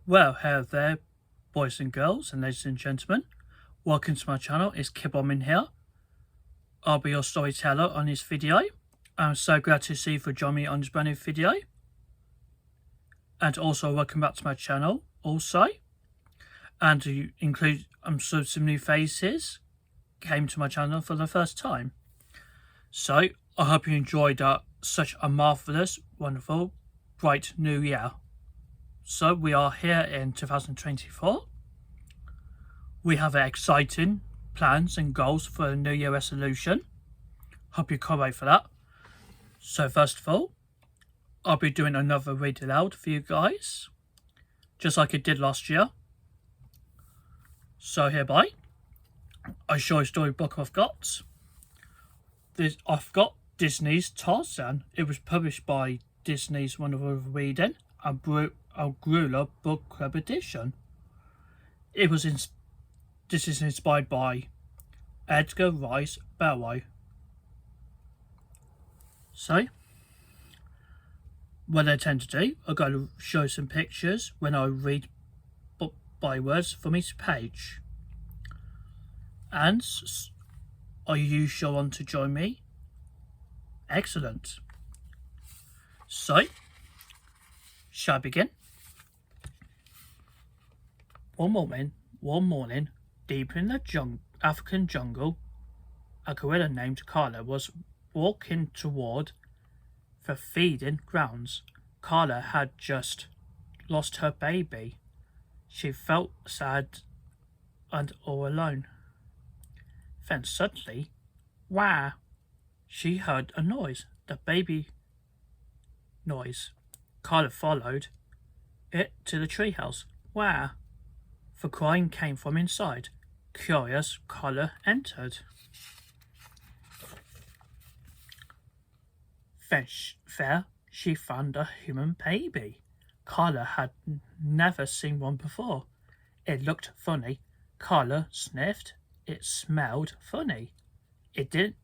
Well, hello there, boys and girls, and ladies and gentlemen. Welcome to my channel. It's Kibbomin here. I'll be your storyteller on this video. I'm so glad to see you for joining me on this brand new video. And also, welcome back to my channel also. And to include some new faces came to my channel for the first time. So, I hope you enjoyed such a marvellous, wonderful, bright new year. So we are here in 2024. We have exciting plans and goals for a New Year resolution. Hope you can't wait for that. So first of all, I'll be doing another read aloud for you guys, just like I did last year. So hereby, I show a storybook I've got. I've got Disney's Tarzan. It was published by Disney's Wonderful Reading and Gruler Book Club Edition. This is inspired by EdgarRice Burrough. So, what I tend to do, I'm going to show some pictures when I read by words from each page. And are you sure want to join me? Excellent. So, shall I begin? One morning, deep in the African jungle, a gorilla named Carla was walking toward the feeding grounds. Carla had just lost her baby. She felt sad and all alone. Then suddenly, wah! She heard a noise, the baby noise. Carla followed it to the treehouse. Wah! The crying came from inside. Curious, Carla entered. There she found a human baby. Carla had never seen one before. It looked funny. Carla sniffed. It smelled funny. It didn't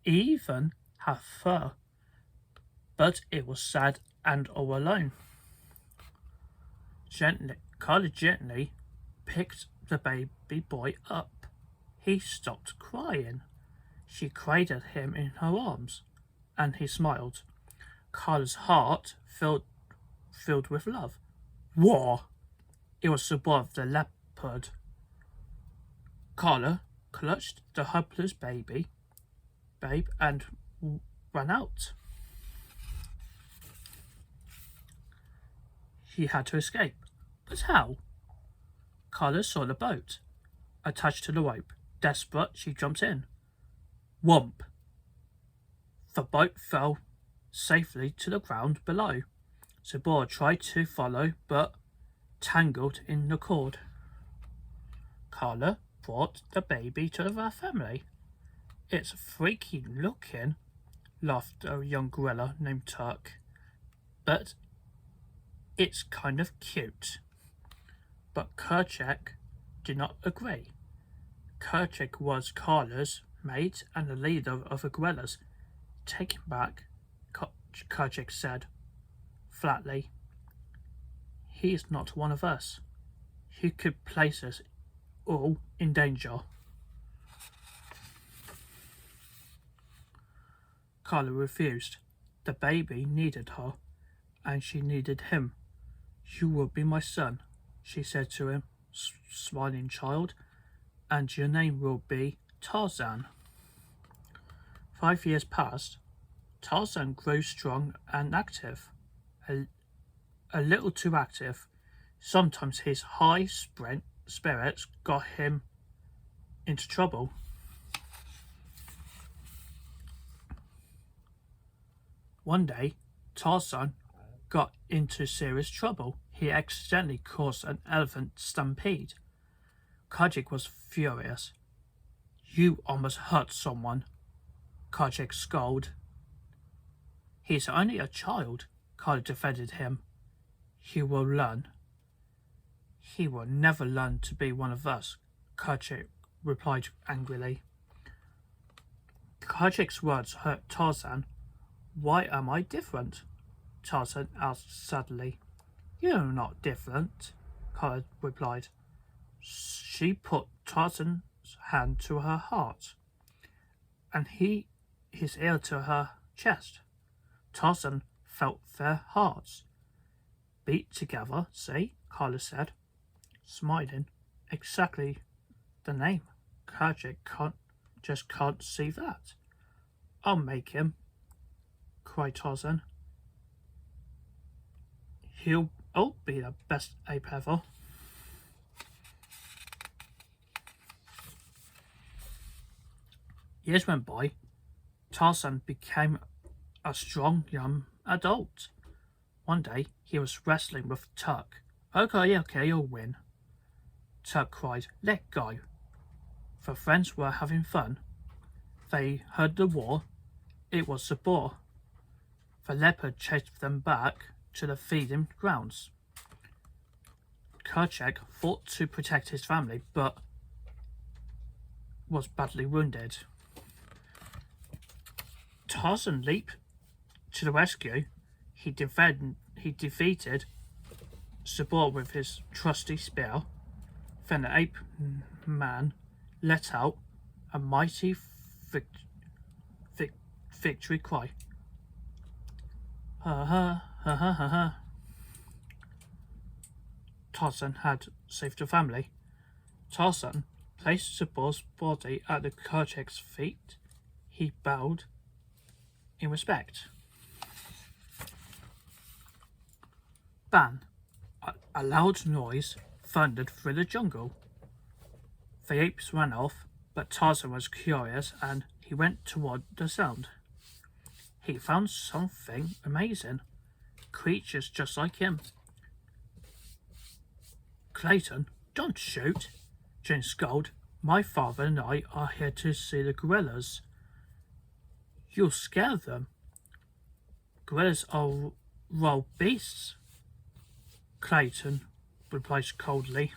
even have fur, but it was sad and all alone. Carla gently picked the baby boy up. He stopped crying. She cradled him in her arms, and he smiled. Carla's heart filled with love. War! It was Sabor the leopard. Carla clutched the helpless babe and ran out. She had to escape. But how? Carla saw the boat, attached to the rope. Desperate, she jumped in. Whomp! The boat fell safely to the ground below. Sabor tried to follow, but tangled in the cord. Carla brought the baby to their family. It's freaky looking, laughed a young gorilla named Terk. But it's kind of cute. But Kerchak did not agree. Kerchak was Carla's mate and the leader of the gorillas. Take him back, Kerchak said flatly. He is not one of us. He could place us all in danger. Carla refused. The baby needed her, and she needed him. You will be my son, she said to him, smiling child, and your name will be Tarzan. 5 years passed. Tarzan grew strong and active, a little too active. Sometimes his high spirits got him into trouble. One day, Tarzan got into serious trouble. He accidentally caused an elephant stampede. Kerchak was furious. You almost hurt someone, Kerchak scolded. He's only a child, Carla defended him. He will learn. He will never learn to be one of us, Kerchak replied angrily. Kerchak's words hurt Tarzan. Why am I different? Tarzan asked sadly. You're not different. Carla replied. She put Tarzan's hand to her heart, and his ear to her chest. Tarzan felt their hearts beat together. See, Carla said, smiling. Exactly the name. Kerchak can't see that. I'll make him, cried Tarzan. He'll be the best ape ever. Years went by. Tarzan became a strong young adult. One day he was wrestling with Terk. Okay, you'll win. Terk cried, let go. The friends were having fun. They heard the war. It was Sabor. The leopard chased them back to the feeding grounds. Kerchak fought to protect his family, but was badly wounded. Tarzan leaped to the rescue. He defeated Sabor with his trusty spear. Then the ape man let out a mighty victory cry. Ha ha ha ha ha ha. Tarzan had saved the family. Tarzan placed Sabor's body at the Kerchak's feet. He bowed in respect. Bang! A loud noise thundered through the jungle. The apes ran off, but Tarzan was curious and he went toward the sound. He found something amazing. Creatures just like him. Clayton, don't shoot, Jane scolded. My father and I are here to see the gorillas. You'll scare them. Gorillas are wild beasts, Clayton replied coldly.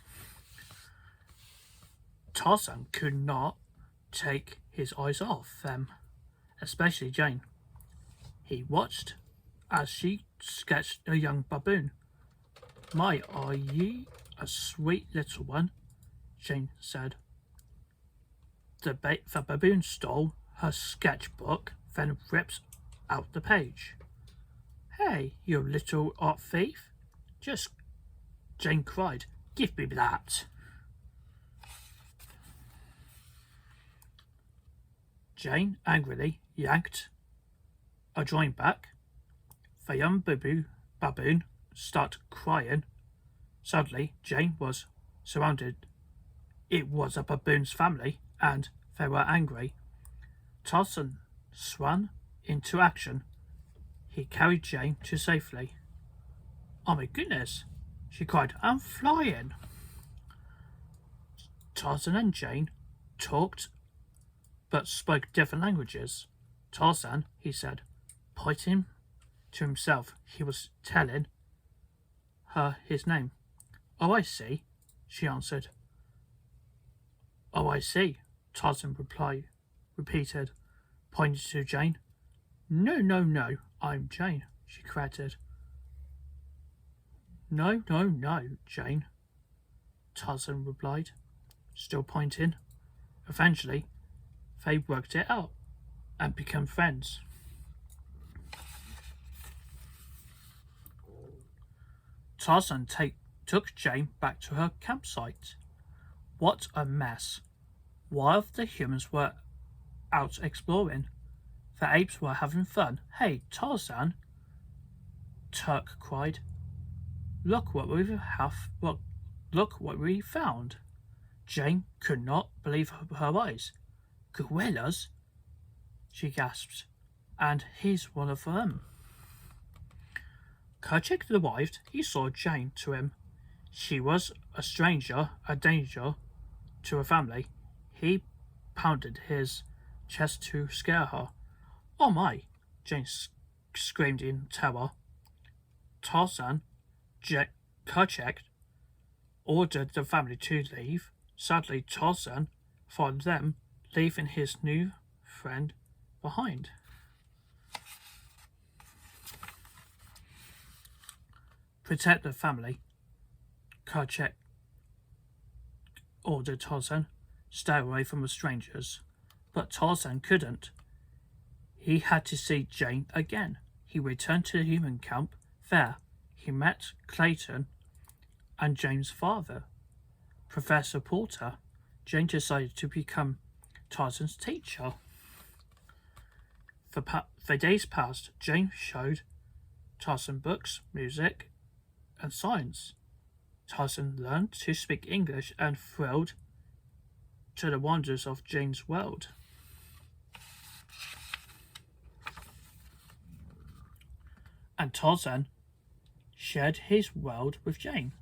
Tarzan could not take his eyes off them, especially Jane. He watched as she sketched a young baboon. My, are ye a sweet little one, Jane said. The baboon stole her sketchbook, then ripped out the page. Hey, you little art thief! Jane cried. Give me that! Jane angrily yanked a drawing back. The young baboon started crying. Suddenly, Jane was surrounded. It was a baboon's family, and they were angry. Tarzan swung into action. He carried Jane to safety. Oh my goodness, she cried, I'm flying. Tarzan and Jane talked but spoke different languages. Tarzan, he said, pointing to himself. He was telling her his name. Oh, I see, she answered. Oh, I see, Tarzan repeated, pointing to Jane. No, I'm Jane, she corrected. No, Jane, Tarzan replied, still pointing. Eventually, they worked it out and became friends. Tarzan took Jane back to her campsite. What a mess. While the humans were out exploring, the apes were having fun. Hey, Tarzan, Terk cried. Look what we found. Jane could not believe her eyes. Gorillas? She gasped. And he's one of them. Kerchak arrived. He saw Jane to him. She was a stranger, a danger to her family. He pounded his chest to scare her. Oh my, Jane screamed in terror. Tarzan, Kerchak ordered the family to leave. Sadly, Tarzan followed them, leaving his new friend behind. Protect the family. Kerchak ordered Tarzan. Stay away from the strangers. But Tarzan couldn't. He had to see Jane again. He returned to the human camp. There, he met Clayton and Jane's father, Professor Porter. Jane decided to become Tarzan's teacher. For days past, Jane showed Tarzan books, music, and science. Tarzan learned to speak English and thrilled to the wonders of Jane's world. And Tarzan shared his world with Jane.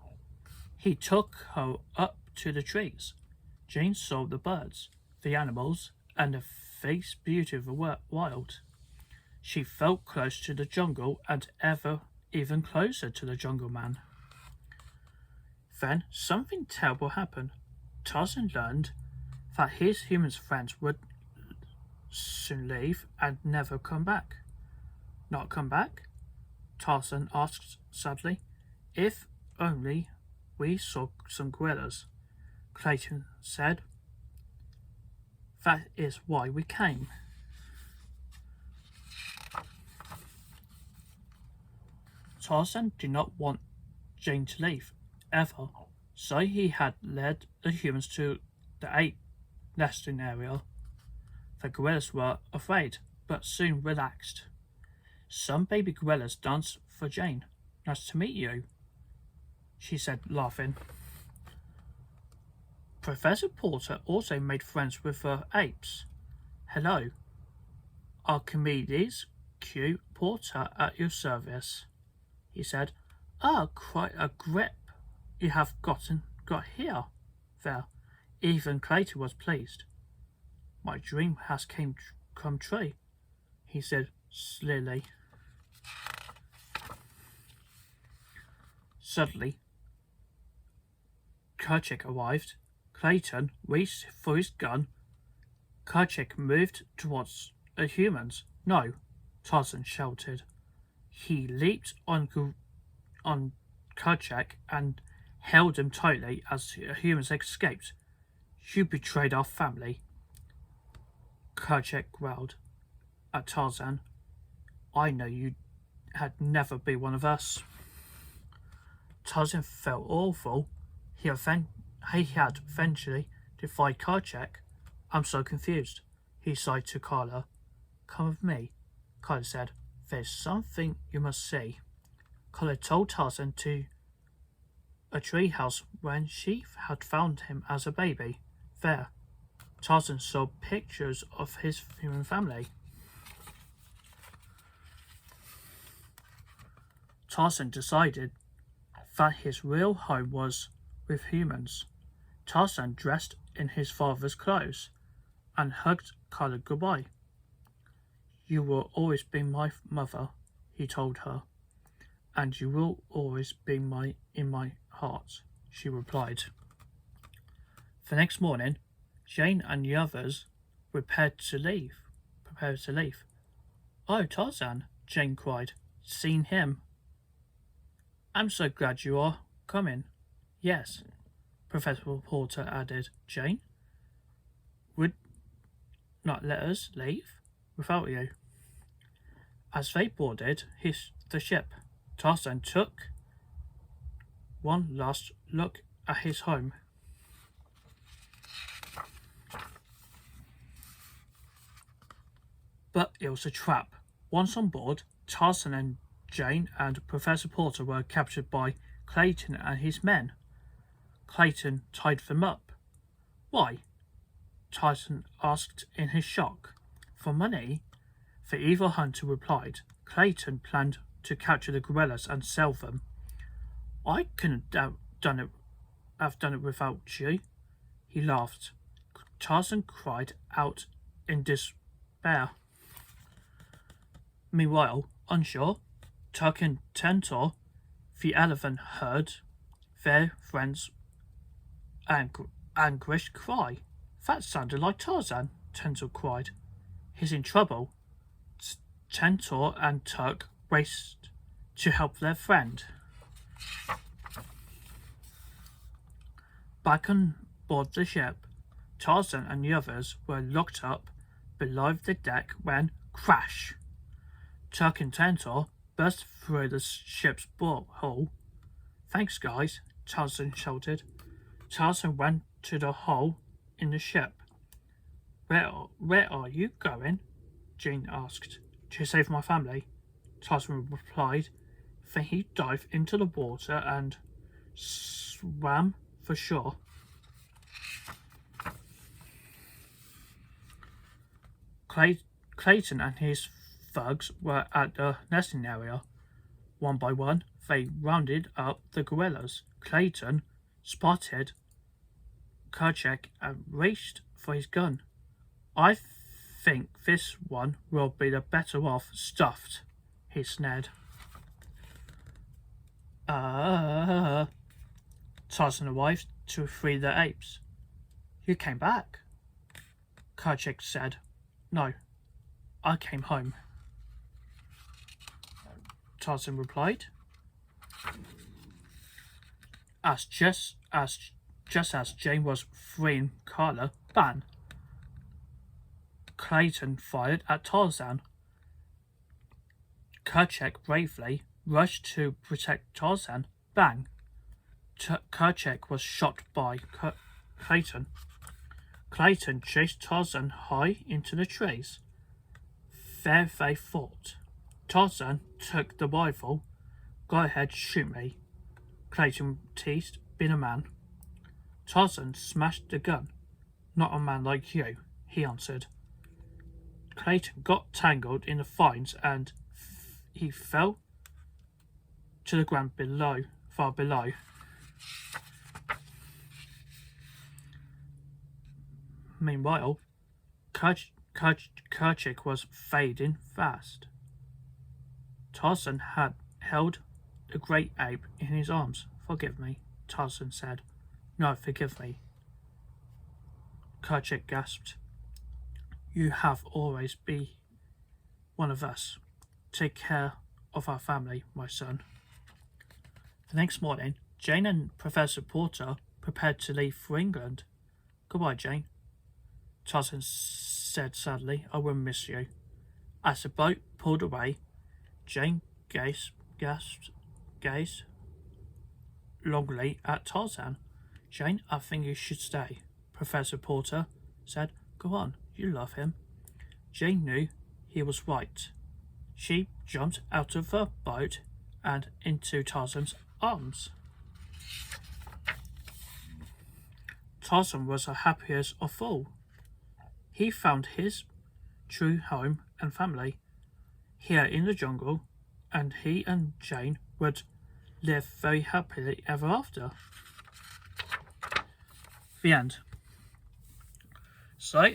He took her up to the trees. Jane saw the birds, the animals, and the face beauty of the wild. She felt close to the jungle and even closer to the jungle man. Then something terrible happened. Tarzan learned that his human friends would soon leave and never come back. Not come back? Tarzan asked sadly. If only we saw some gorillas, Clayton said. That is why we came. Tarzan did not want Jane to leave, ever, so he had led the humans to the ape nesting area. The gorillas were afraid, but soon relaxed. Some baby gorillas danced for Jane. Nice to meet you, she said, laughing. Professor Porter also made friends with the apes. Hello, Archimedies Q. Porter at your service, he said. Quite a grip you have got here. There, even Clayton was pleased. My dream has come true, he said slowly. Suddenly, Kerchak arrived. Clayton reached for his gun. Kerchak moved towards the humans. No, Tarzan shouted. He leaped on Kerchak and held him tightly as the humans escaped. You betrayed our family, Kerchak growled at Tarzan. I know you had never be one of us. Tarzan felt awful. He had eventually defied Kerchak. I'm so confused, he sighed to Carla. Come with me, Carla said. There's something you must see. Carla told Tarzan to a treehouse when she had found him as a baby. There, Tarzan saw pictures of his human family. Tarzan decided that his real home was with humans. Tarzan dressed in his father's clothes and hugged Carla goodbye. You will always be my mother, he told her, and you will always be in my heart, she replied. The next morning, Jane and the others prepared to leave. Oh, Tarzan, Jane cried. Seen him? I'm so glad you are coming. Yes, Professor Porter added. Jane would not let us leave without you. As they boarded the ship, Tarzan took one last look at his home. But it was a trap. Once on board, Tarzan and Jane and Professor Porter were captured by Clayton and his men. Clayton tied them up. Why? Tarzan asked in his shock. For money? The evil hunter replied. Clayton planned to capture the gorillas and sell them. I couldn't have done it without you, he laughed. Tarzan cried out in despair. Meanwhile, onshore, Terk and Tantor, the elephant, heard their friends' anguished cry. That sounded like Tarzan, Tantor cried. He's in trouble. Tantor and Terk raced to help their friend. Back on board the ship, Tarzan and the others were locked up below the deck when crash! Terk and Tantor burst through the ship's hole. Thanks, guys, Tarzan shouted. Tarzan went to the hole in the ship. Where are you going? Jane asked. To save my family, Tarzan replied. Then he dived into the water and swam for shore. Clayton and his thugs were at the nesting area. One by one, they rounded up the gorillas. Clayton spotted Kerchak and reached for his gun. I think this one will be the better off stuffed, he snared. Tarzan arrived to free the apes. You came back, Kerchak said. No, I came home, Tarzan replied. Just as Jane was freeing Carla, bang! Clayton fired at Tarzan. Kerchak bravely rushed to protect Tarzan. Bang! Kerchak was shot by Clayton. Clayton chased Tarzan high into the trees. There they fought. Tarzan took the rifle. Go ahead, shoot me, Clayton teased, being a man. Tarzan smashed the gun. Not a man like you, he answered. Clayton got tangled in the vines and he fell to the ground far below. Meanwhile, Kerchak was fading fast. Tarzan had held the great ape in his arms. Forgive me, Tarzan said. No, forgive me, Kerchak gasped. You have always been one of us. Take care of our family, my son. The next morning, Jane and Professor Porter prepared to leave for England. Goodbye, Jane, Tarzan said sadly. I will miss you. As the boat pulled away, Jane gazed longingly at Tarzan. Jane, I think you should stay, Professor Porter said. Go on, you love him. Jane knew he was right. She jumped out of the boat and into Tarzan's arms. Tarzan was the happiest of all. He found his true home and family here in the jungle, and he and Jane would live very happily ever after. The end. So,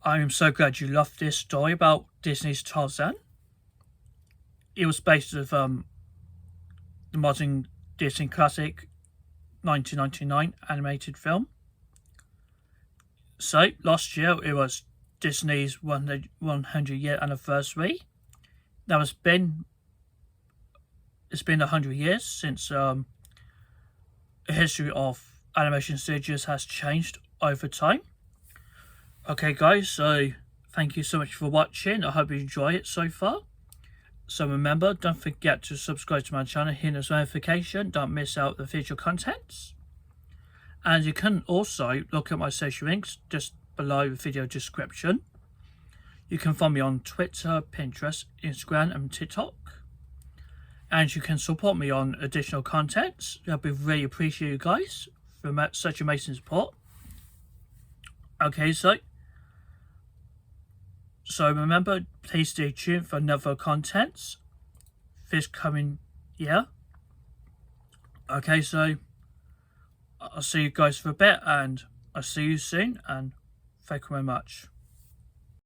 I am so glad you loved this story about Disney's Tarzan. It was based on the modern Disney classic 1999 animated film. So, last year it was Disney's 100-year anniversary. It's been 100 years since the history of animation studios has changed over time. Okay guys, so thank you so much for watching. I hope you enjoy it so far. So remember, don't forget to subscribe to my channel, hit the notification, don't miss out the future contents. And you can also look at my social links just below the video description. You can find me on Twitter, Pinterest, Instagram and TikTok. And you can support me on additional contents. I'd be really appreciate you guys for such amazing support. Okay, so remember, please stay tuned for another contents this coming year. Okay, so I'll see you guys for a bit, and I'll see you soon, and thank you very much.